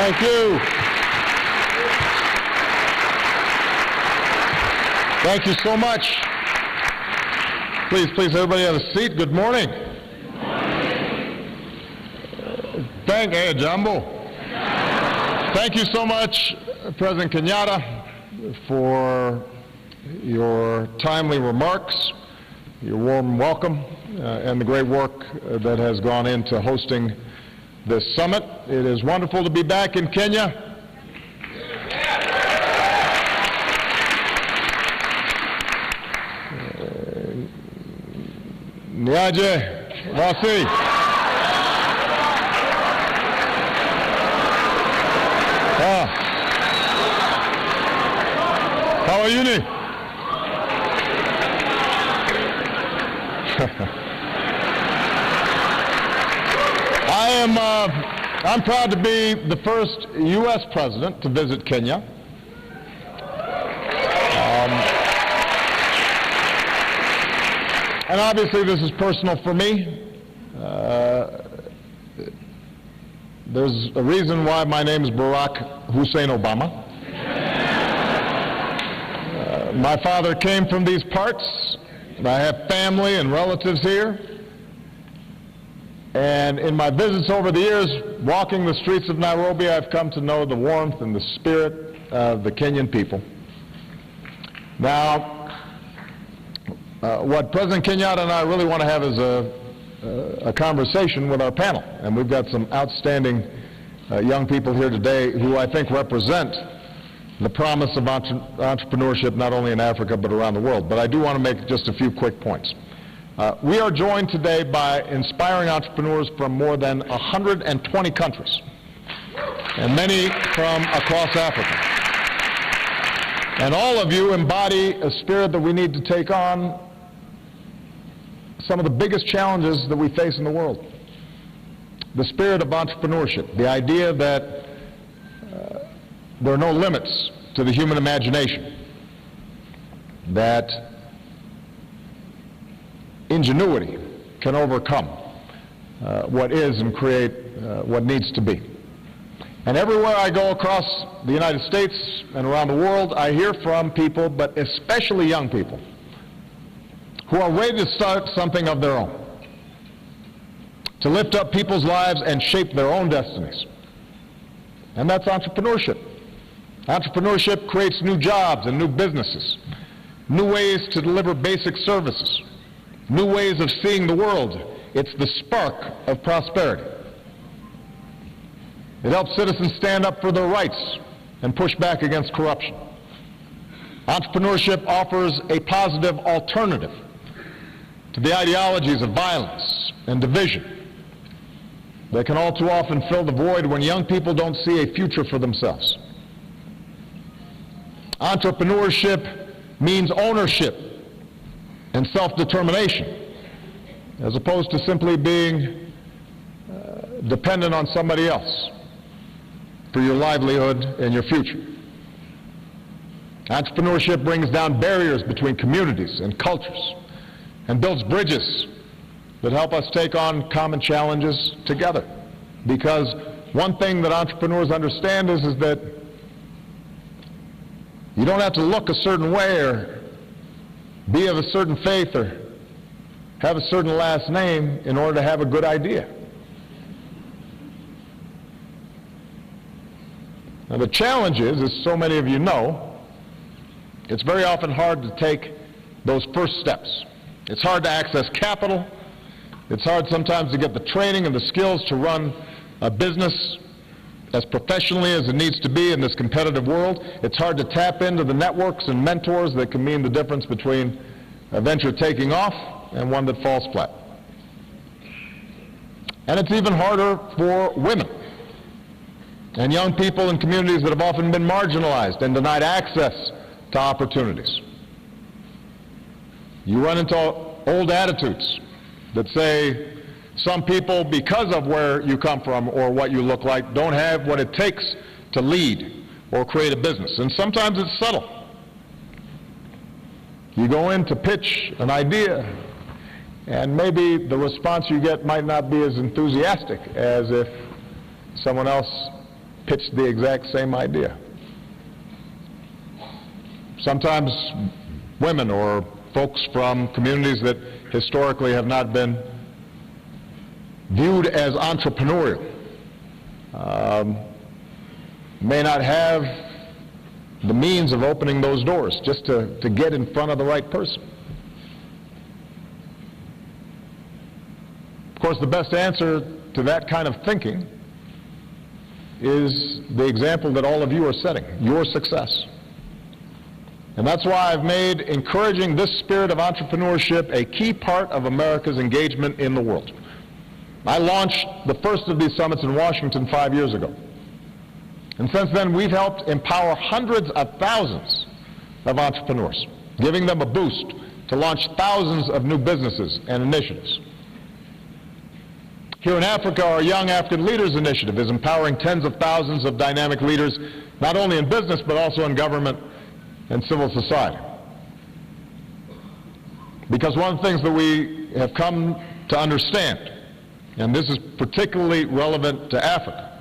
Thank you. Thank you so much. Please, everybody have a seat. Good morning. Thank you, Jumbo. Thank you so much, President Kenyatta, for your timely remarks, your warm welcome, and the great work that has gone into hosting this summit. It is wonderful to be back in Kenya. Niaje, Wasi. How are you? I'm proud to be the first U.S. president to visit Kenya. And obviously this is personal for me. There's a reason why my name is Barack Hussein Obama. My father came from these parts. I have family and relatives here. And in my visits over the years, walking the streets of Nairobi, I've come to know the warmth and the spirit of the Kenyan people. Now, what President Kenyatta and I really want to have is a conversation with our panel. And we've got some outstanding young people here today who I think represent the promise of entrepreneurship not only in Africa but around the world. But I do want to make just a few quick points. We are joined today by inspiring entrepreneurs from more than 120 countries, and many from across Africa. And all of you embody a spirit that we need to take on some of the biggest challenges that we face in the world. The spirit of entrepreneurship, the idea that there are no limits to the human imagination, that ingenuity can overcome what is and create what needs to be. And everywhere I go across the United States and around the world, I hear from people, but especially young people, who are ready to start something of their own, to lift up people's lives and shape their own destinies. And that's entrepreneurship. Entrepreneurship creates new jobs and new businesses, new ways to deliver basic services, new ways of seeing the world. It's the spark of prosperity. It helps citizens stand up for their rights and push back against corruption. Entrepreneurship offers a positive alternative to the ideologies of violence and division that can all too often fill the void when young people don't see a future for themselves. Entrepreneurship means ownership and self-determination, as opposed to simply being dependent on somebody else for your livelihood and your future. Entrepreneurship brings down barriers between communities and cultures and builds bridges that help us take on common challenges together. Because one thing that entrepreneurs understand is that you don't have to look a certain way or be of a certain faith or have a certain last name in order to have a good idea. Now the challenge is, as so many of you know, it's very often hard to take those first steps. It's hard to access capital. It's hard sometimes to get the training and the skills to run a business as professionally as it needs to be in this competitive world. It's hard to tap into the networks and mentors that can mean the difference between a venture taking off and one that falls flat. And it's even harder for women and young people in communities that have often been marginalized and denied access to opportunities. You run into old attitudes that say some people, because of where you come from or what you look like, don't have what it takes to lead or create a business. And sometimes it's subtle. You go in to pitch an idea, and maybe the response you get might not be as enthusiastic as if someone else pitched the exact same idea. Sometimes women or folks from communities that historically have not been viewed as entrepreneurial may not have the means of opening those doors just to get in front of the right person. Of course, the best answer to that kind of thinking is the example that all of you are setting, your success. And that's why I've made encouraging this spirit of entrepreneurship a key part of America's engagement in the world. I launched the first of these summits in Washington 5 years ago. And since then, we've helped empower hundreds of thousands of entrepreneurs, giving them a boost to launch thousands of new businesses and initiatives. Here in Africa, our Young African Leaders Initiative is empowering tens of thousands of dynamic leaders, not only in business, but also in government and civil society. Because one of the things that we have come to understand, and this is particularly relevant to Africa,